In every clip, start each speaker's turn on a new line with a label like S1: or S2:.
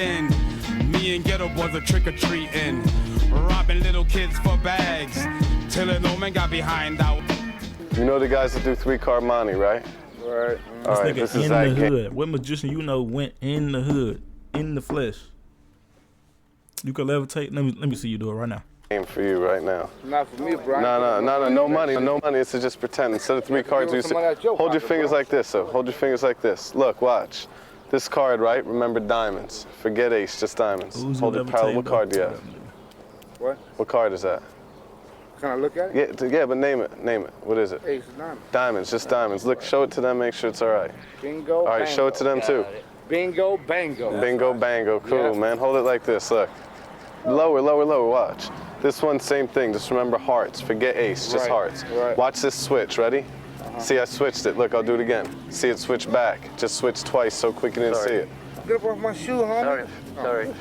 S1: weekend. Me and Ghetto Boys are trick-or-treating, robbing little kids for bags, till an old man got behind out.
S2: You know the guys that do 3-card money, right?
S3: Right.
S2: All right,
S4: this nigga in the hood. What magician you know went in the hood, in the flesh? You can levitate. Let me see you do it right now.
S2: Game for you right now.
S3: Not for me, bro.
S2: No money. No money. It's to just pretend. Instead of 3 cards, you hold your fingers like this. So hold your fingers like this. Look, watch. This card, right? Remember diamonds. Forget ace, just diamonds. Hold it parallel. What card do you have?
S3: What?
S2: What card is that?
S3: Can I look at it?
S2: Yeah, but name it. Name it. What is it?
S3: Ace of diamonds.
S2: Diamonds, just diamonds. Look, show it to them. Make sure it's all right.
S3: Bingo.
S2: All right,
S3: bango.
S2: show it to them too.
S3: Bingo, bango.
S2: Bingo, bango. Cool, man. Hold it like this. Look. Lower, lower, lower. Watch. This one, same thing. Just remember hearts. Forget ace, just hearts.
S3: Right.
S2: Watch this switch. Ready? See, I switched it. Look, I'll do it again. See it switch back. Just switch twice so quick you didn't see it.
S3: Get up off my shoe, homie.
S5: Sorry.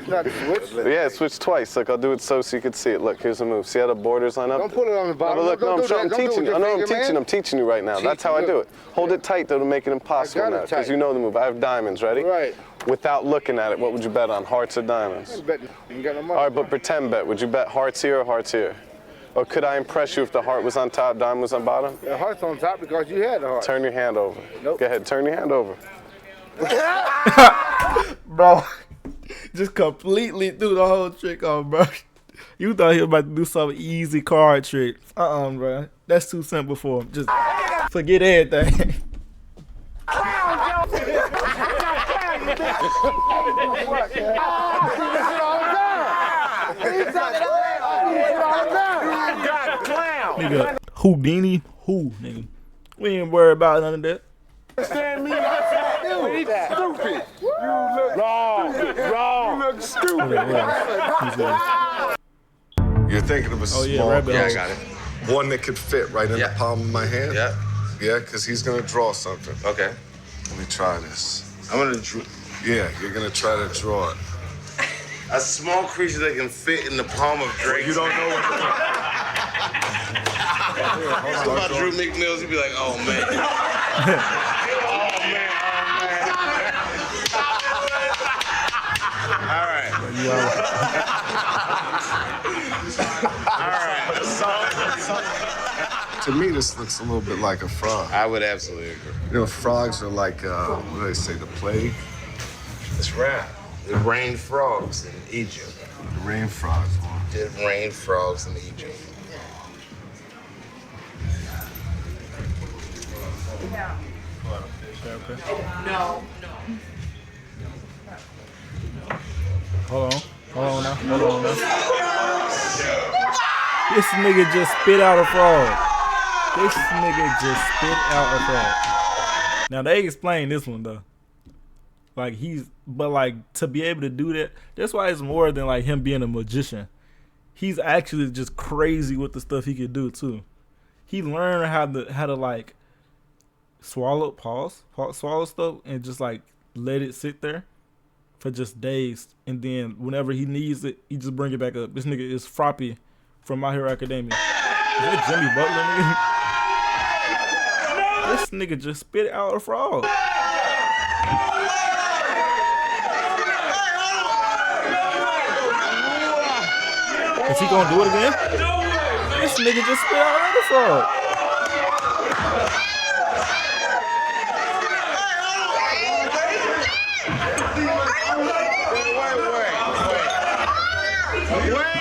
S3: Not switch.
S2: Yeah, switch twice. Look, I'll do it so you can see it. Look, here's the move. See how the borders line up?
S3: Don't put it on the bottom.
S2: No, but look, I'm teaching you. I'm teaching you right now. That's how I do it. Hold it tight, though, to make it impossible now, because you know the move. I have diamonds. Ready?
S3: Right.
S2: Without looking at it, what would you bet on, hearts or diamonds?
S3: You ain't got no money.
S2: All right, but pretend bet. Would you bet hearts here or hearts here? Or could I impress you if the heart was on top, diamond was on bottom?
S3: The heart's on top because you had the heart.
S2: Turn your hand over.
S3: Nope.
S2: Go ahead, turn your hand over.
S4: Bro, just completely threw the whole trick off, bro. You thought he was about to do some easy card trick. Bro. That's too simple for him. Just forget everything. Nigga, Houdini, nigga. We ain't worried about none of that.
S3: Understand me? He's stupid. You look wrong. You look stupid.
S2: You're thinking of a small
S5: I got it.
S2: one that could fit right in the palm of my hand?
S5: Yeah.
S2: Yeah, because he's going to draw something.
S5: Okay.
S2: Let me try this.
S5: I'm gonna draw
S2: Yeah, you're going to try to draw it.
S5: a small creature that can fit in the palm of Drake.
S2: You don't know what
S5: So if I drew Meek Mills, he'd be like, oh man. All right.
S2: To me, this looks a little bit like a frog.
S5: I would absolutely agree.
S2: You know, frogs are like, what do they say, the plague?
S5: That's right. It rained frogs in Egypt.
S2: The rain frogs.
S5: It rained frogs in Egypt.
S6: No.
S4: Hold on now. This nigga just spit out a frog. Now they explain this one though. But to be able to do that, that's why it's more than like him being a magician. He's actually just crazy with the stuff he could do too. He learned how to like swallow stuff and just like let it sit there for just days, and then whenever he needs it, he just bring it back up. This nigga is Froppy from My Hero Academia. Is that Jimmy Butler, nigga? This nigga just spit out a frog. Is he gonna do it again? This nigga just spit out another frog.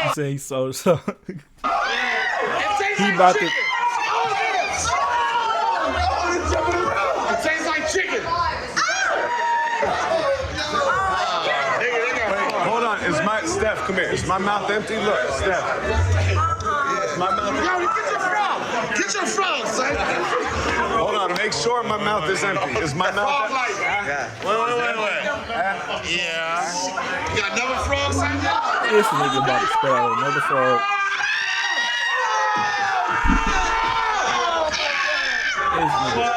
S4: He said he sold so. He about to.
S3: It tastes like chicken.
S2: Hold on, Steph, come here. Is my mouth empty? Look, Steph. Is my mouth empty?
S3: Yo, get your frog. Get your frog, son.
S2: Hold on, make sure my mouth is empty. Is my mouth empty?
S5: Wait. Yeah. You got another frog, son?
S4: This nigga about to spit out another frog. This nigga.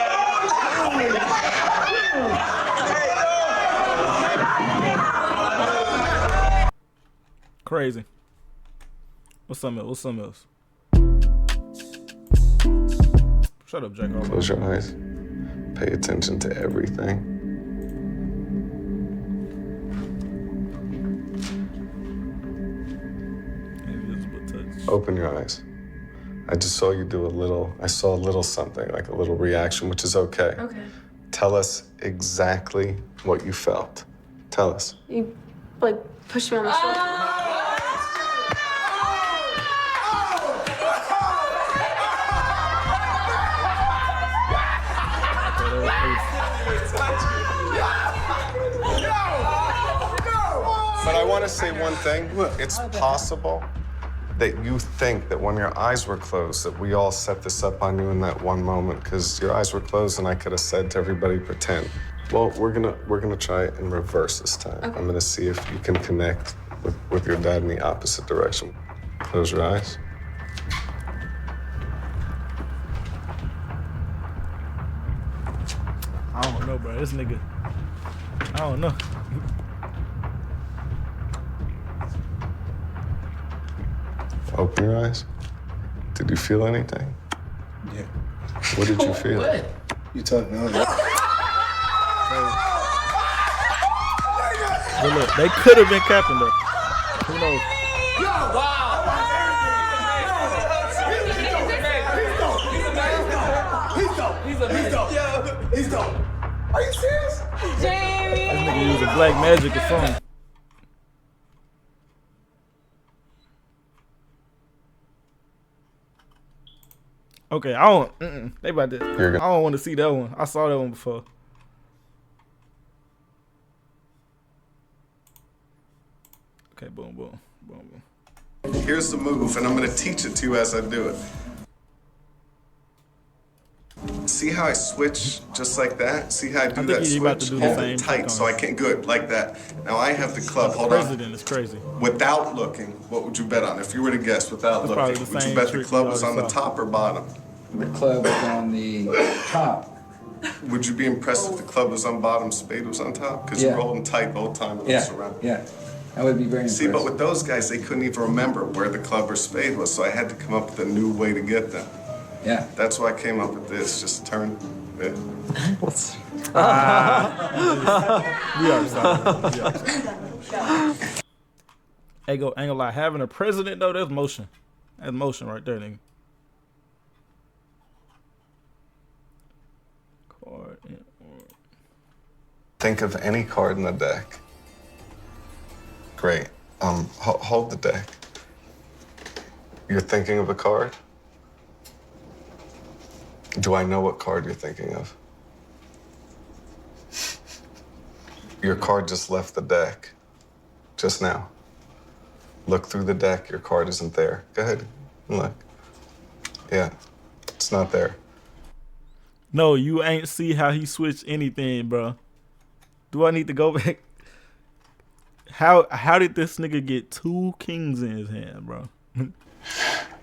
S4: Crazy. What's something else? Shut up, Jack.
S2: Close your eyes. Pay attention to everything. Open your eyes. I just saw you do I saw a little something, like a little reaction, which is okay.
S6: Okay.
S2: Tell us exactly what you felt. Tell us.
S6: You, like, pushed me on the shoulder.
S2: But I want to say one thing. It's possible that you think that when your eyes were closed, that we all set this up on you in that one moment, because your eyes were closed and I could have said to everybody, pretend. Well, we're gonna try it in reverse this time. Okay. I'm gonna see if you can connect with your dad in the opposite direction. Close your eyes.
S4: I don't know, bro. This nigga. I don't know.
S2: Open your eyes. Did you feel anything?
S3: Yeah.
S2: What did you feel?
S3: What? You talking about?
S4: But look, they could have been capping though. Who knows?
S3: He's dope. Are you serious?
S6: Jamie!
S4: This nigga using black magic or something. Okay, I don't. They about to. I don't want to see that one. I saw that one before. Okay, boom, boom, boom, boom.
S2: Here's the move, and I'm gonna teach it to you as I do it. See how I switch just like that? See how I do that switch? Hold it tight so I can't, good, like that. Now I have the club, hold on.
S4: President is crazy.
S2: Without looking, what would you bet on? If you were to guess without looking, would you bet the club was on the top or bottom?
S7: The club was on the top.
S2: Would you be impressed if the club was on bottom, spade was on top? Because you were holding tight both times.
S7: Yeah. I would be very impressed.
S2: See, but with those guys, they couldn't even remember where the club or spade was, so I had to come up with a new way to get them.
S7: Yeah.
S2: That's why I came up with this. Just turn it.
S8: What's...
S4: We are sorry. Ain't gonna lie, having a president though, that's motion. That's motion right there, nigga. Card.
S2: Think of any card in the deck. Great. Hold the deck. You're thinking of a card? Do I know what card you're thinking of? Your card just left the deck. Just now. Look through the deck, your card isn't there. Go ahead, look. Yeah, it's not there.
S4: No, you ain't see how he switched anything, bro. Do I need to go back? How did this nigga get 2 kings in his hand, bro?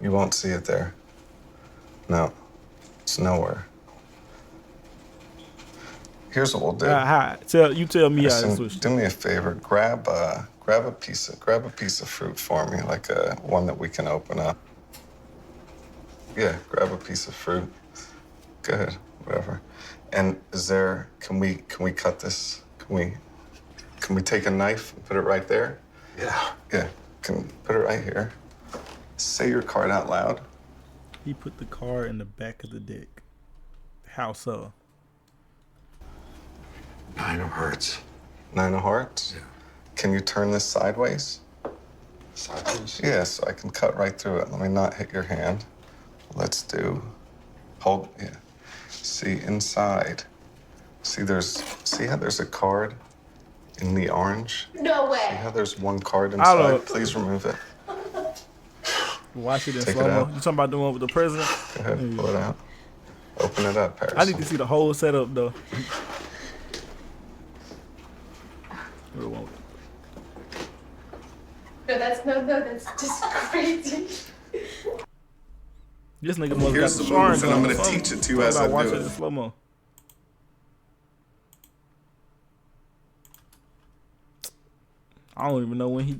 S2: You won't see it there. No, it's nowhere. Here's what we'll do.
S4: Tell me how to switch.
S2: Do me a favor. Grab a piece of fruit for me, like one that we can open up. Yeah, grab a piece of fruit. Go ahead, whatever. And can we cut this? Can we take a knife and put it right there?
S3: Yeah.
S2: Yeah. Can put it right here. Say your card out loud.
S4: He put the card in the back of the deck. How so?
S3: 9 of hearts.
S2: 9 of hearts?
S3: Yeah.
S2: Can you turn this sideways?
S3: Sideways?
S2: Yeah, so I can cut right through it. Let me not hit your hand. Let's do, hold, yeah. See, inside. See how there's a card in the orange?
S6: No way.
S2: See how there's one card inside? Please remove it.
S4: Watch it in
S2: Take it
S4: slow-mo.
S2: out.
S4: You talking about the one with the president?
S2: Go ahead, pull it out. Open it up, Paris.
S4: I need to see the whole setup, though.
S6: No, that's just crazy.
S4: This nigga must
S2: Here's
S4: got
S2: the
S4: the
S2: move, and I'm gonna teach it to you as I do
S4: watch it
S2: it.
S4: in slow-mo. I don't even know when he...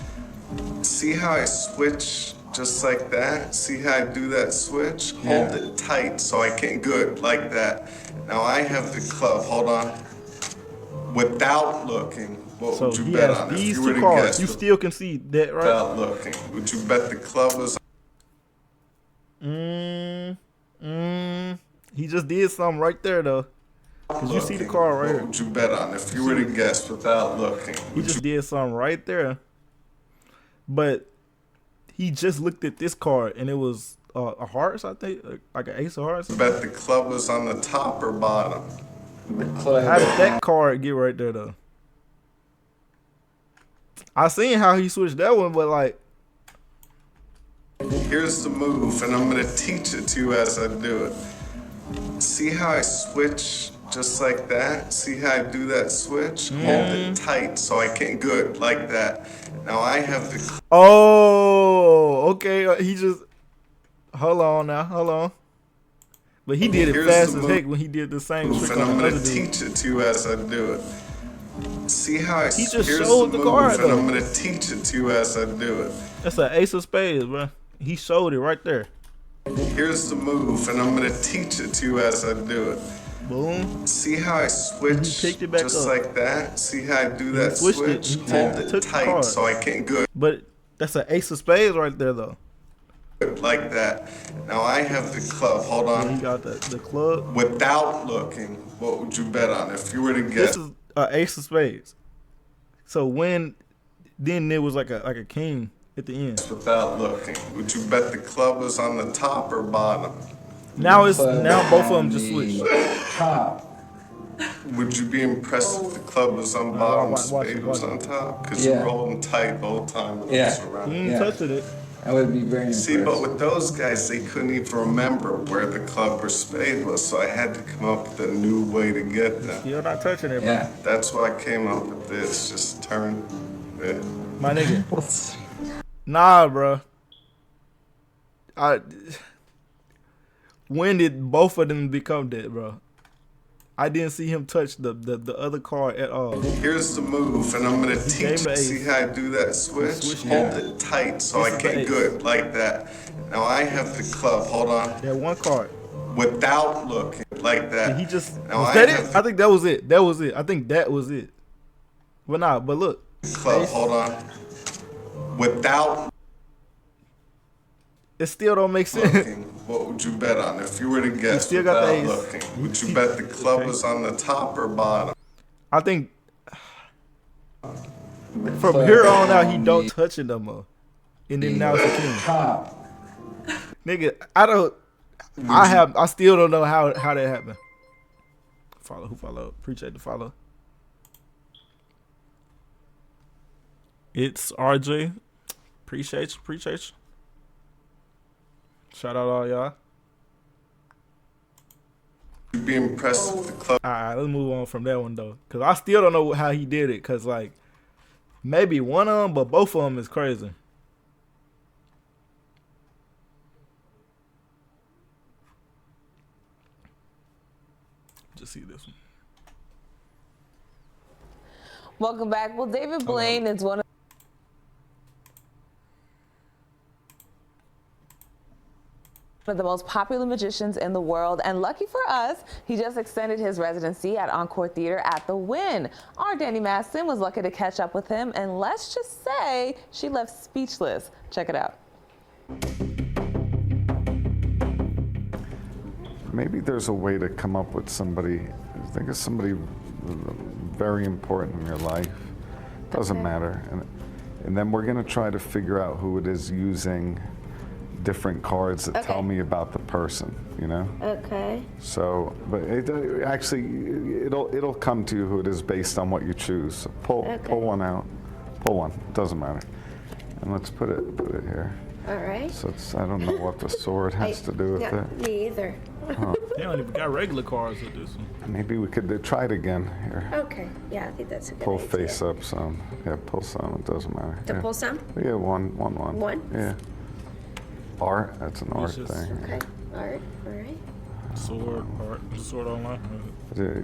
S2: See how I switch just like that? See how I do that switch?
S7: Yeah.
S2: Hold it tight so I can't, good, like that. Now I have the club, hold on. Without looking, what would you
S4: he
S2: bet
S4: has
S2: on? If
S4: these
S2: you were
S4: 2
S2: to
S4: cards.
S2: guess
S4: You still can see that, right?
S2: without looking, would you bet the club was
S4: He just did something right there though. Cause you see the card right
S2: What
S4: here.
S2: would you bet on if you were to guess without looking?
S4: He just did something right there. But he just looked at this card and it was a hearts, I think, like an ace of hearts.
S2: Bet the club was on the top or bottom.
S7: The club.
S4: How did that card get right there though? I seen how he switched that one, but like,
S2: Here's the move, and I'm gonna teach it to you as I do it. See how I switch just like that? See how I do that switch? Hold it tight so I can't, good, like that. Now I have the
S4: oh, okay. He just, hold on. But he did it
S2: Here's
S4: fast
S2: the
S4: as heck when he did the same
S2: move,
S4: trick
S2: and
S4: on
S2: I'm
S4: the
S2: gonna
S4: other dude.
S2: teach it to you as I do it. See how I
S4: He just
S2: here's
S4: showed the
S2: move,
S4: card,
S2: and
S4: though.
S2: I'm gonna teach it to you as I do it.
S4: That's an ace of spades, bro. He showed it right there.
S2: Here's the move, and I'm gonna teach it to you as I do it.
S4: Boom.
S2: See how I switch
S4: He picked it back
S2: just
S4: up.
S2: like that? See how I do that
S4: switched it.
S2: switch?
S4: He
S2: Hold
S4: took
S2: it
S4: the
S2: tight
S4: card.
S2: so I can't, good,
S4: But that's an ace of spades right there, though.
S2: like that. Now I have the club, hold
S4: And he
S2: on.
S4: got the club.
S2: Without looking, what would you bet on if you were to
S4: This
S2: guess?
S4: is an ace of spades. So when, then there was like a king at the end.
S2: Without looking, would you bet the club was on the top or bottom?
S4: Now it's
S7: Club
S4: now both of them
S7: on
S4: just
S7: the
S4: switched.
S7: Top.
S2: Would you be impressed if the club was on bottom,
S4: watch
S2: spade
S4: it,
S2: was
S4: watch
S2: on
S4: it.
S2: top? Because you
S7: Yeah.
S2: were holding tight the whole time. when it
S7: Yeah.
S2: was around.
S4: He ain't
S7: Yeah.
S4: touching it.
S7: I would be very impressed.
S2: See, but with those guys, they couldn't even remember where the club or spade was, so I had to come up with a new way to get them.
S4: You're not touching it, bro.
S7: Yeah.
S2: That's why I came up with this. Just turn it.
S4: My nigga. Nah, bro. When did both of them become that, bro? I didn't see him touch the other card at all.
S2: Here's the move, and I'm gonna
S4: gave
S2: teach
S4: him
S2: you.
S4: the ace.
S2: See how I do that switch?
S4: Switch,
S2: Hold
S7: yeah.
S2: it tight so
S4: This
S2: I
S4: is the
S2: can't,
S4: ace.
S2: good, like that. Now I have the club, hold on.
S4: That one card.
S2: Without looking, like that.
S4: Did he just
S2: Now
S4: was
S2: I
S4: that
S2: have
S4: it? I think that was it. That was it. I think that was it. But nah, but look.
S2: the club,
S4: Ace.
S2: hold on. Without
S4: It still don't make sense.
S2: looking, what would you bet on if you were to guess
S4: still got the
S2: without
S4: ace.
S2: looking? Would you bet the club was on the top or bottom?
S4: I think from here on out he don't touch it no more. And then now it's a king.
S7: Top.
S4: Nigga, I still don't know how that happened. Who follow? Appreciate the follow. It's RJ. Appreciate you. Shout out all y'all.
S2: You'd be impressed with the club.
S4: Alright, let's move on from that one though. Cause I still don't know how he did it. Cause like maybe one of them, but both of them is crazy. Just see this one.
S8: Welcome back. Well, David Blaine is one of the most popular magicians in the world, and lucky for us, he just extended his residency at Encore Theater at the Wynn. Our Danny Maston was lucky to catch up with him, and let's just say she left speechless. Check it out.
S9: Maybe there's a way to come up with somebody, think of somebody very important in your life. Doesn't matter. And then we're going to try to figure out who it is using different cards that tell me about the person, you know?
S6: Okay.
S9: So, but it'll come to you who it is based on what you choose. So pull one out. Pull one. Doesn't matter. And let's put it here.
S6: All right.
S9: So I don't know what the sword has to do with it.
S6: Me either.
S4: They don't even got regular cards with this one.
S9: Maybe we could try it again here.
S6: Okay. Yeah, I think that's a good
S9: Pull
S6: idea.
S9: face up some. Yeah, pull some. It doesn't matter.
S6: To
S9: Yeah.
S6: pull some?
S9: Yeah, one.
S6: One?
S9: Yeah. Art. That's an art
S4: just-
S9: thing.
S6: Okay. All right.
S4: Sword, art, sword online.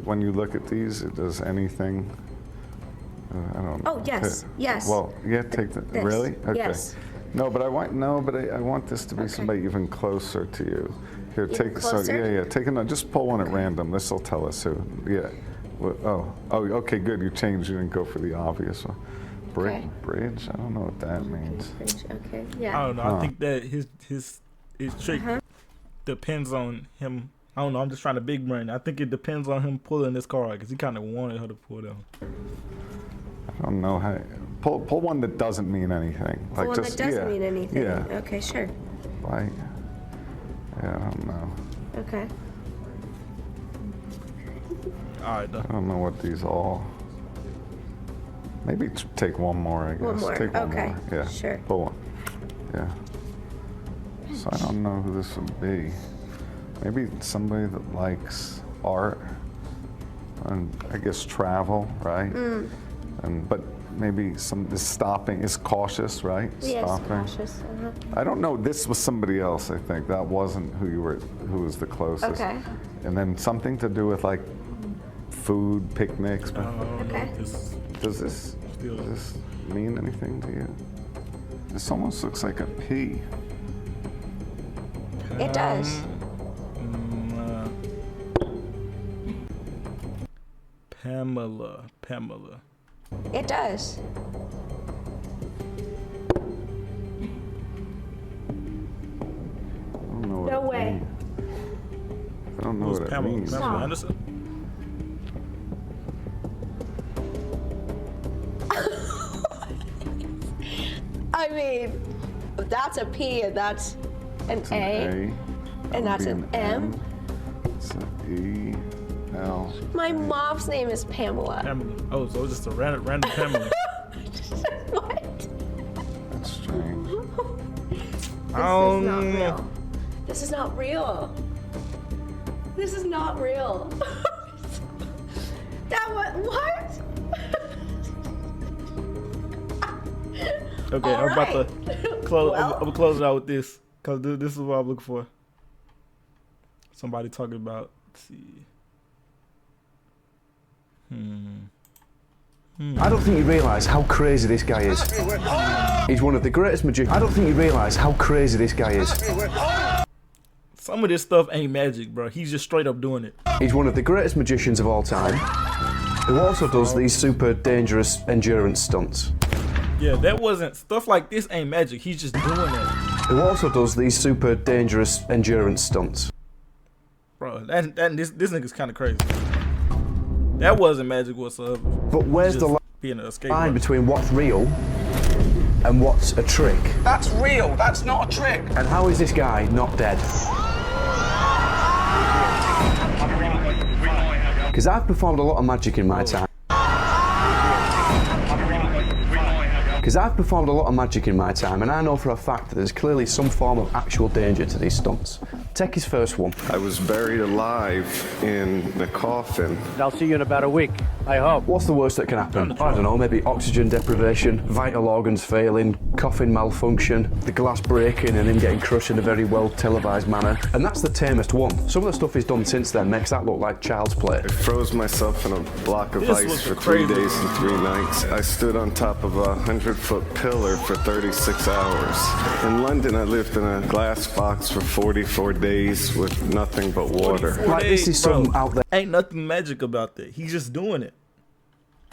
S9: When you look at these, it does anything. I don't know.
S6: Oh, yes, yes.
S9: Well, yeah. Take the.
S6: This.
S9: Really? Okay.
S6: Yes.
S9: No, but I want this to be somebody even closer to you. Here,
S6: Even
S9: take
S6: closer?
S9: yeah. Take a just pull one at random. This will tell us who. Yeah. Oh, okay, good. You changed. You didn't go for the obvious one.
S6: Okay.
S9: Bridge? I don't know what that means.
S6: Okay.
S4: I
S6: Yeah.
S4: don't know. I think that his trick depends on him. I don't know. I'm just trying to big brain. I think it depends on him pulling this card because he kind of wanted her to pull them.
S9: I don't know how. Pull one that doesn't mean anything.
S6: Like one that doesn't mean anything.
S9: Yeah.
S6: Okay, sure.
S9: Like, yeah, I don't know.
S6: Okay.
S4: All right,
S9: I don't know what these all. Maybe take one more, I guess.
S6: One more.
S9: Take one
S6: Okay.
S9: more. Yeah.
S6: Sure.
S9: Pull one. Yeah. So I don't know who this would be. Maybe somebody that likes art and I guess travel, right? But maybe some is stopping, is cautious, right?
S6: Yes,
S9: Stopping.
S6: cautious.
S9: I don't know. This was somebody else, I think. That wasn't who was the closest.
S6: Okay.
S9: And then something to do with like food, picnics.
S6: Okay.
S9: Does this mean anything to you? This almost looks like a P.
S6: It does.
S4: Pamela.
S6: It does.
S9: I don't know what
S6: No
S9: it
S6: way.
S9: means. I don't know
S4: Who's
S9: what it
S4: Pamela?
S9: means.
S4: Pamela Anderson?
S6: I mean, that's a P and that's an
S9: It's
S6: A.
S9: an A.
S6: And that's an M.
S9: It's an E, L.
S6: My mom's name is Pamela.
S4: Pamela. Oh, so it's just a random Pamela.
S6: What?
S9: That's strange.
S6: This is not real. This is not real. What?
S4: Okay, I'm about to close.
S6: Well.
S4: I'm gonna close it out with this because this is what I'm looking for. Somebody talking about. Let's see.
S10: I don't think you realise how crazy this guy is. He's one of the greatest magicians. I don't think you realise how crazy this guy is.
S4: Some of this stuff ain't magic, bro. He's just straight up doing it.
S10: He's one of the greatest magicians of all time, who also does these super dangerous endurance stunts.
S4: Yeah, that wasn't stuff like this. Ain't magic. He's just doing it.
S10: Who also does these super dangerous endurance stunts.
S4: Bro, this nigga's kind of crazy. That wasn't magic whatsoever.
S10: But where's the line between what's real and what's a trick?
S11: That's real. That's not a trick.
S10: And how is this guy not dead? Because I've performed a lot of magic in my time. And I know for a fact that there's clearly some form of actual danger to these stunts. Take his first one.
S2: I was buried alive in the coffin.
S12: I'll see you in about a week, I hope.
S10: What's the worst that can happen? I don't know, maybe oxygen deprivation, vital organs failing, coffin malfunction, the glass breaking and him getting crushed in a very well televised manner. And that's the tamest one. Some of the stuff he's done since then makes that look like child's play.
S2: I froze myself in a block of ice for 3 days and 3 nights. I stood on top of a 100-foot pillar for 36 hours. In London, I lived in a glass box for 44 days with nothing but water.
S10: Like, this is some out there.
S4: Ain't nothing magic about that. He's just doing it.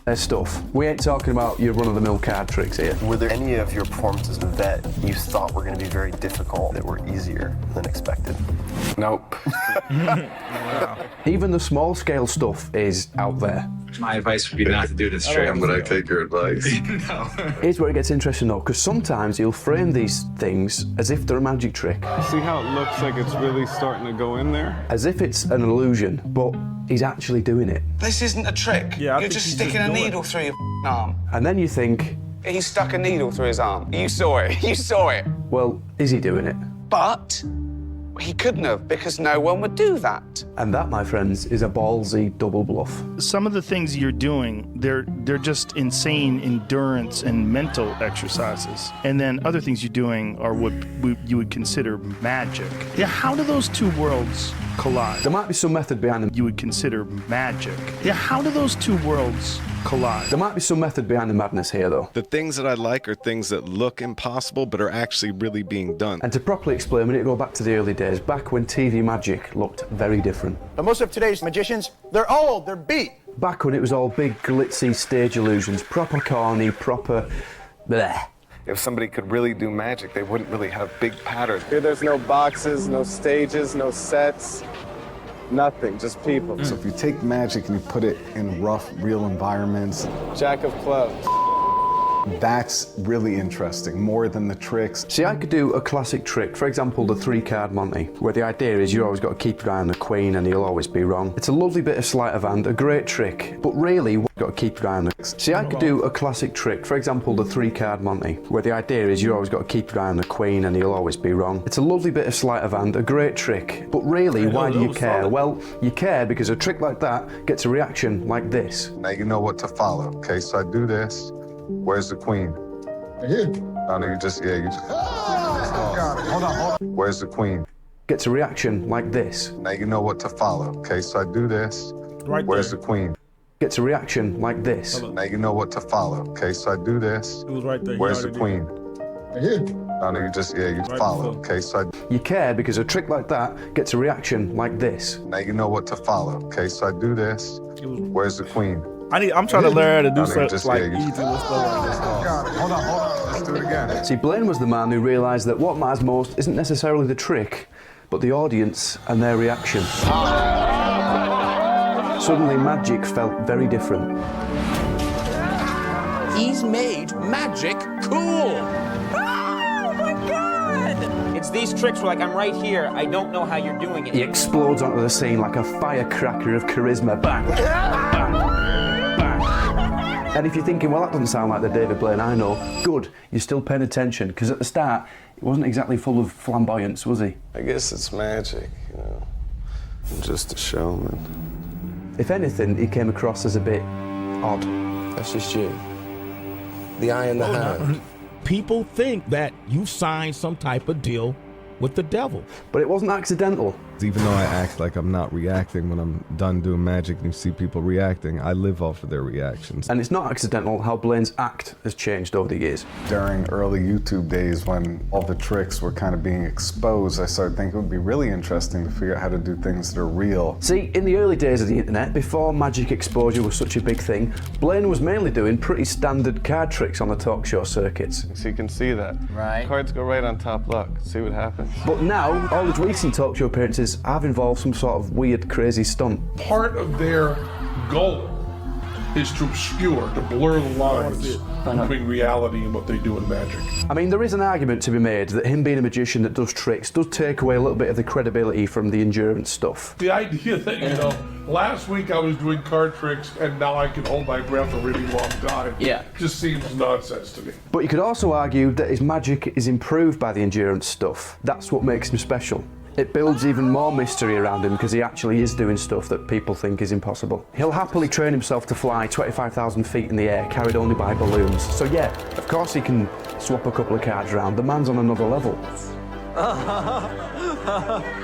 S10: There's stuff. We ain't talking about your run-of-the-mill card tricks here.
S13: Were there any of your performances that you thought were going to be very difficult that were easier than expected?
S2: Nope.
S4: Wow.
S10: Even the small-scale stuff is out there.
S14: My advice would be not to do this trick.
S2: I'm gonna take your advice.
S14: No.
S10: Here's where it gets interesting though, because sometimes he'll frame these things as if they're a magic trick.
S2: See how it looks like it's really starting to go in there?
S10: As if it's an illusion, but he's actually doing it.
S11: This isn't a trick.
S4: Yeah,
S11: You're just sticking a needle through your arm.
S10: And then you think,
S11: He stuck a needle through his arm. You saw it. You saw it.
S10: well, is he doing it?
S11: But he couldn't have, because no one would do that.
S10: And that, my friends, is a ballsy double bluff.
S15: Some of the things you're doing, they're just insane endurance and mental exercises. And then other things you're doing are what you would consider magic. Yeah, how do those two worlds collide?
S10: There might be some method behind them.
S15: You would consider magic. Yeah, how do those two worlds collide?
S10: There might be some method behind the madness here, though.
S2: The things that I like are things that look impossible but are actually really being done.
S10: And to properly explain, we need to go back to the early days, back when TV magic looked very different.
S12: But most of today's magicians, they're old, they're beat.
S10: Back when it was all big, glitzy stage illusions, proper corny, proper bleh.
S2: if somebody could really do magic, they wouldn't really have big patterns. Here there's no boxes, no stages, no sets, nothing, just people.
S9: So if you take magic and you put it in rough, real environments,
S2: Jack of clubs.
S9: that's really interesting, more than the tricks.
S10: See, I could do a classic trick, for example, the 3-card Monty, where the idea is you always got to keep your eye on the queen and you'll always be wrong. It's a lovely bit of sleight of hand, a great trick, but really, you've got to keep your eye on the... See, I could do a classic trick, for example, the 3-card Monty, where the idea is you always got to keep your eye on the queen and you'll always be wrong. It's a lovely bit of sleight of hand, a great trick, but really, why do you care? Well, you care because a trick like that gets a reaction like this.
S9: Now you know what to follow, okay? So I do this. Where's the queen?
S3: Here.
S9: Oh, no, you just... Hold on. Where's the queen?
S10: Gets a reaction like this.
S9: Now you know what to follow, okay? So I do this.
S4: Right
S9: Where's
S4: there.
S9: the queen?
S10: Gets a reaction like this.
S9: Now you know what to follow, okay? So I do this.
S4: It was right there.
S9: Where's the queen?
S3: Here.
S9: Oh, no, you just... follow, okay? So
S10: You care because a trick like that gets a reaction like this.
S9: now you know what to follow, okay? So I do this. Where's the queen?
S4: I'm trying to learn how to do
S9: I mean,
S4: stuff like easy little stuff like this.
S9: Hold on. Let's do it again.
S10: See, Blaine was the man who realised that what matters most isn't necessarily the trick, but the audience and their reaction. Suddenly, magic felt very different.
S16: He's made magic cool. Oh my God! It's these tricks where, like, I'm right here. I don't know how you're doing it.
S10: He explodes onto the scene like a firecracker of charisma. Bang! Bang! Bang! And if you're thinking, well, that doesn't sound like the David Blaine I know, good, you're still paying attention, because at the start, he wasn't exactly full of flamboyance, was he?
S2: I guess it's magic, you know. I'm just a showman.
S10: If anything, he came across as a bit odd.
S11: That's just you. The eye in the hand.
S17: People think that you signed some type of deal with the devil.
S10: But it wasn't accidental.
S18: Even though I act like I'm not reacting when I'm done doing magic and you see people reacting, I live off of their reactions.
S10: And it's not accidental how Blaine's act has changed over the years.
S9: During early YouTube days when all the tricks were kind of being exposed, I started thinking it would be really interesting to figure out how to do things that are real.
S10: See, in the early days of the internet, before magic exposure was such a big thing, Blaine was mainly doing pretty standard card tricks on the talk show circuits.
S2: So you can see that.
S16: Right.
S2: Cards go right on top luck. See what happens.
S10: But now, all his recent talk show appearances have involved some sort of weird, crazy stunt.
S3: Part of their goal is to obscure, to blur the lines between reality and what they do in magic.
S10: I mean, there is an argument to be made that him being a magician that does tricks does take away a little bit of the credibility from the endurance stuff.
S3: The idea that, you know, last week I was doing card tricks and now I can hold my breath a really long time.
S16: Yeah.
S3: Just seems nonsense to me.
S10: But you could also argue that his magic is improved by the endurance stuff. That's what makes him special. It builds even more mystery around him because he actually is doing stuff that people think is impossible. He'll happily train himself to fly 25,000 feet in the air, carried only by balloons. So yeah, of course he can swap a couple of cards around. The man's on another level.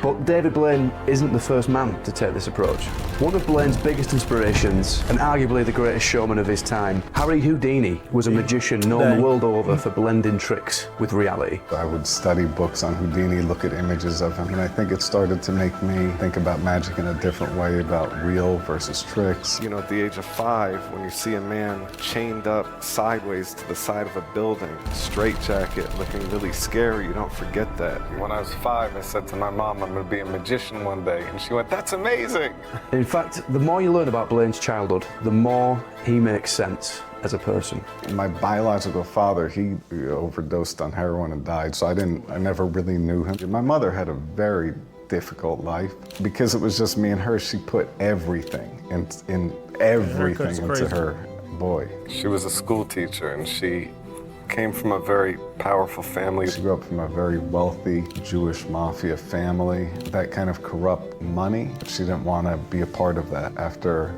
S10: But David Blaine isn't the first man to take this approach. One of Blaine's biggest inspirations, and arguably the greatest showman of his time, Harry Houdini, was a magician known the world over for blending tricks with reality.
S9: I would study books on Houdini, look at images of him, and I think it started to make me think about magic in a different way, about real versus tricks.
S2: You know, at the age of 5, when you see a man chained up sideways to the side of a building, straitjacket, looking really scary, you don't forget that. When I was 5, I said to my mom, I'm going to be a magician one day, and she went, that's amazing!
S10: In fact, the more you learn about Blaine's childhood, the more he makes sense as a person.
S9: My biological father, he overdosed on heroin and died, so I never really knew him. My mother had a very difficult life. Because it was just me and her, she put everything everything into her boy.
S2: She was a school teacher, and she came from a very powerful family.
S9: She grew up from a very wealthy Jewish mafia family. That kind of corrupt money, she didn't want to be a part of that. After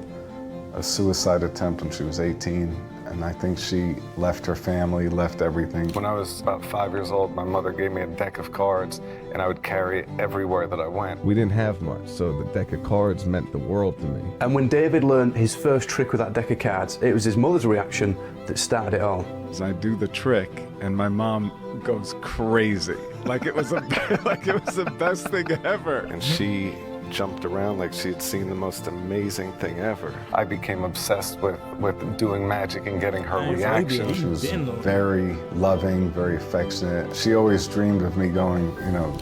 S9: a suicide attempt when she was 18, and I think she left her family, left everything.
S2: When I was about 5 years old, my mother gave me a deck of cards, and I would carry it everywhere that I went.
S18: We didn't have much, so the deck of cards meant the world to me.
S10: And when David learned his first trick with that deck of cards, it was his mother's reaction that started it all.
S18: So I do the trick, and my mom goes crazy. Like it was the best thing ever.
S2: And she
S9: jumped around like she had seen the most amazing thing ever. I became obsessed with doing magic and getting her reaction. She was very loving, very affectionate. She always dreamed of me going,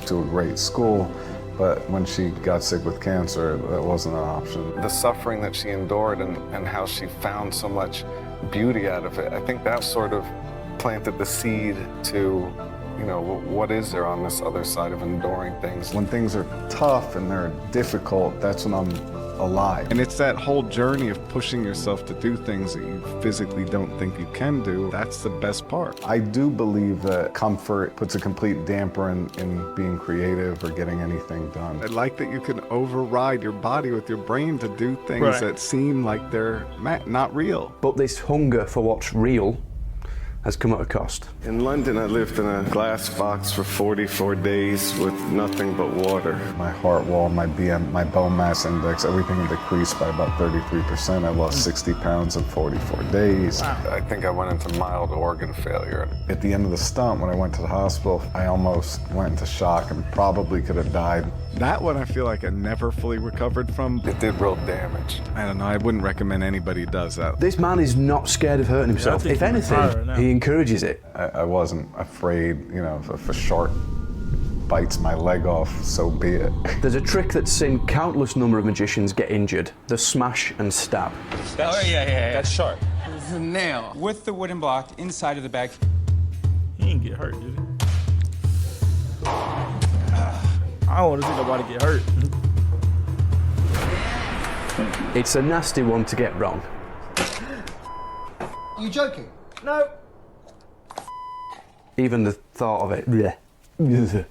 S9: to a great school. But when she got sick with cancer, that wasn't an option. The suffering that she endured and how she found so much beauty out of it, I think that sort of planted the seed to, what is there on this other side of enduring things? When things are tough and they're difficult, that's when I'm alive. And it's that whole journey of pushing yourself to do things that you physically don't think you can do. That's the best part. I do believe that comfort puts a complete damper in being creative or getting anything done. I like that you can override your body with your brain to do things that seem like they're not real.
S10: But this hunger for what's real has come at a cost.
S9: In London, I lived in a glass box for 44 days with nothing but water. My heart wall, my bone mass index, everything decreased by about 33%. I lost 60 pounds in 44 days. Wow. I think I went into mild organ failure. At the end of the stunt, when I went to the hospital, I almost went into shock and probably could have died. That one I feel like I never fully recovered from. It did real damage. I don't know, I wouldn't recommend anybody does that.
S10: This man is not scared of hurting himself. If anything, he encourages it.
S9: I wasn't afraid, if a shark bites my leg off, so be it.
S10: There's a trick that's seen countless number of magicians get injured, the smash and stab.
S16: Yeah. That's sharp.
S19: This is a nail. With the wooden block inside of the bag.
S4: He didn't get hurt, did he? I don't want to see nobody get hurt.
S10: It's a nasty one to get wrong.
S20: You joking?
S19: No.
S10: Even the thought of it.
S9: Many of the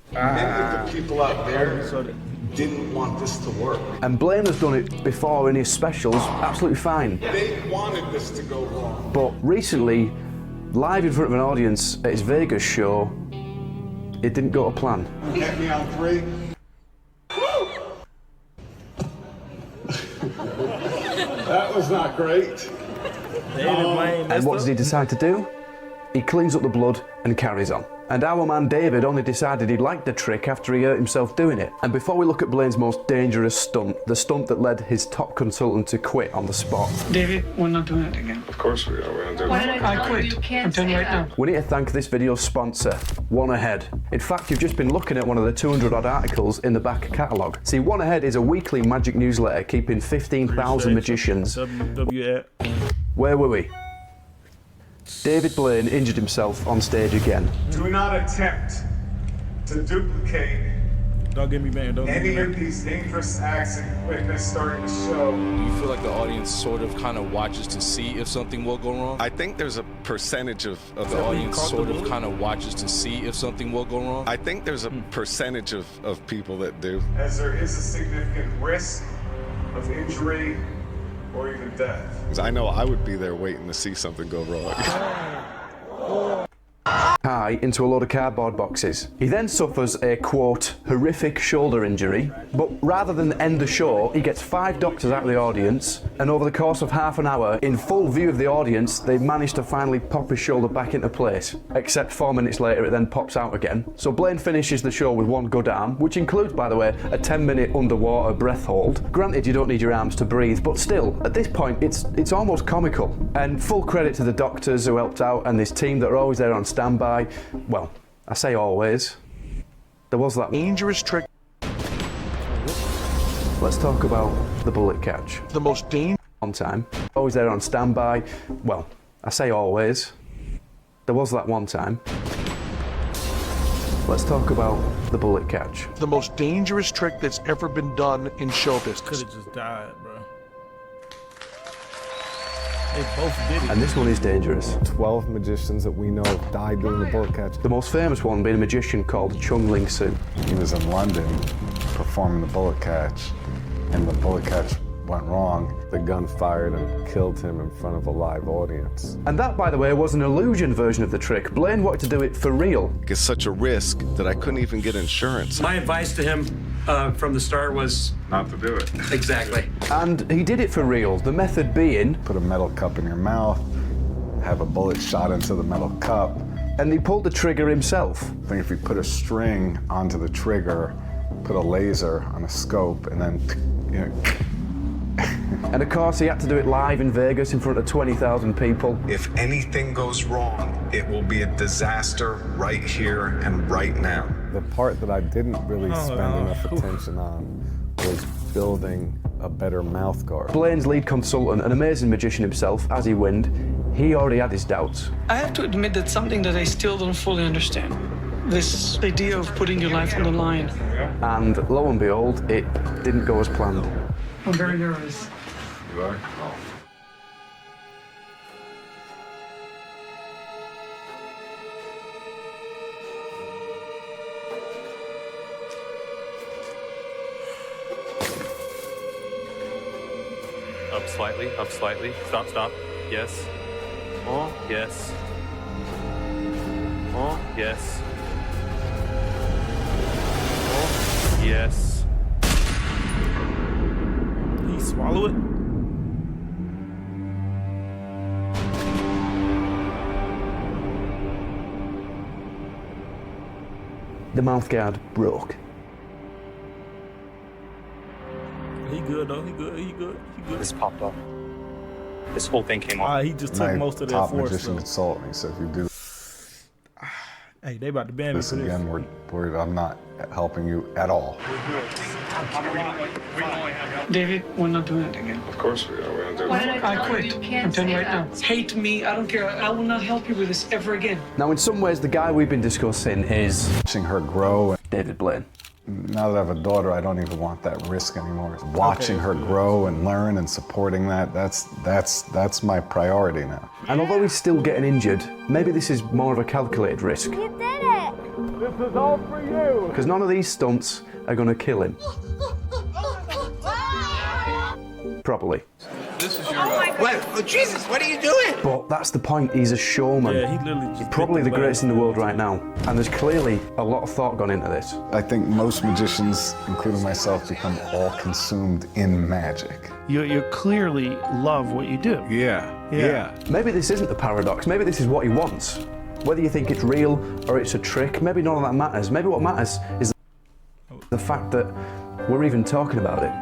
S9: people out there didn't want this to work.
S10: And Blaine has done it before in his specials, absolutely fine.
S9: They wanted this to go wrong.
S10: But recently, live in front of an audience at his Vegas show, it didn't go to plan.
S9: Get me on 3. That was not great.
S4: David Blaine.
S10: And what does he decide to do? He cleans up the blood and carries on. And our man David only decided he liked the trick after he hurt himself doing it. And before we look at Blaine's most dangerous stunt, the stunt that led his top consultant to quit on the spot.
S20: David, we're not doing it again.
S9: Of course we are. We're not doing it.
S20: I quit. I'm telling you right now.
S10: We need to thank this video's sponsor, One Ahead. In fact, you've just been looking at one of the 200 odd articles in the back catalogue. See, One Ahead is a weekly magic newsletter keeping 15,000 magicians. Where were we? David Blaine injured himself on stage again.
S9: Do not attempt to duplicate any of these dangerous acts that you witnessed starting the show.
S21: Do you feel like the audience sort of kind of watches to see if something will go wrong?
S9: I think there's a percentage of
S21: the audience sort of kind of watches to see if something will go wrong?
S9: I think there's a percentage of people that do. As there is a significant risk of injury or even death. Because I know I would be there waiting to see something go wrong.
S10: High into a load of cardboard boxes. He then suffers a, quote, horrific shoulder injury, but rather than end the show, he gets 5 doctors out of the audience, and over the course of half an hour, in full view of the audience, they've managed to finally pop his shoulder back into place. Except 4 minutes later, it then pops out again. So Blaine finishes the show with one good arm, which includes, by the way, a 10-minute underwater breath hold. Granted, you don't need your arms to breathe, but still, at this point, it's almost comical. And full credit to the doctors who helped out and this team that are always there on standby. Well, I say always. There was that
S3: dangerous trick.
S10: Let's talk about the bullet catch.
S3: The most dangerous.
S10: On time. Always there on standby. Well, I say always. There was that one time. Let's talk about the bullet catch.
S3: The most dangerous trick that's ever been done in show business.
S4: Could have just died, bro. They both did it.
S10: And this one is dangerous.
S9: 12 magicians that we know have died doing the bullet catch.
S10: The most famous one being a magician called Chung Ling Soo.
S9: He was in London performing the bullet catch, and the bullet catch went wrong. The gun fired and killed him in front of a live audience.
S10: And that, by the way, was an illusion version of the trick. Blaine wanted to do it for real.
S9: It's such a risk that I couldn't even get insurance.
S22: My advice to him from the start was
S9: not to do it.
S22: Exactly.
S10: And he did it for real. The method being,
S9: put a metal cup in your mouth, have a bullet shot into the metal cup.
S10: And he pulled the trigger himself.
S9: I think if you put a string onto the trigger, put a laser on a scope and then, you know.
S10: And of course, he had to do it live in Vegas in front of 20,000 people.
S1: If anything goes wrong, it will be a disaster right here and right now.
S9: The part that I didn't really spend enough attention on was building a better mouth guard.
S10: Blaine's lead consultant, an amazing magician himself, as he wind, he already had his doubts.
S20: I have to admit that's something that I still don't fully understand. This idea of putting your life on the line.
S10: And lo and behold, it didn't go as planned.
S20: I'm very nervous.
S1: You are?
S5: Up slightly, up slightly. Stop, stop. Yes. Oh, yes. Oh, yes. Oh, yes.
S4: Did he swallow it?
S10: The mouth guard broke.
S4: He good though. He good. He good. He good.
S5: This popped off. This whole thing came off.
S4: He just took most of that
S9: top
S4: force.
S9: magician consultant. He said, if you do
S4: Hey, they about to ban me
S9: this
S4: for this.
S9: again, we're worried I'm not helping you at all.
S20: David, we're not doing it again.
S1: Of course we are. We're gonna do
S20: Why
S1: it.
S20: did I quit. I'm telling you right now. Hate me. I don't care. I will not help you with this ever again.
S10: Now, in some ways, the guy we've been discussing is
S9: watching her grow.
S10: David Blaine.
S9: Now that I have a daughter, I don't even want that risk anymore. Watching her grow and learn and supporting that, that's my priority now.
S10: And although he's still getting injured, maybe this is more of a calculated risk.
S23: You did it!
S10: This is all for you! Because none of these stunts are going to kill him. Properly.
S11: This is your oh Jesus, what are you doing?
S10: But that's the point, he's a showman.
S4: Yeah, he literally just
S10: probably the greatest in the world right now. And there's clearly a lot of thought gone into this.
S9: I think most magicians, including myself, become all consumed in magic.
S15: You clearly love what you do.
S9: Yeah.
S10: Maybe this isn't the paradox. Maybe this is what he wants. Whether you think it's real or it's a trick, maybe none of that matters. Maybe what matters is the fact that we're even talking about it.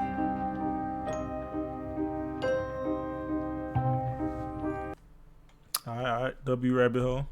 S4: All right, W rabbit hole.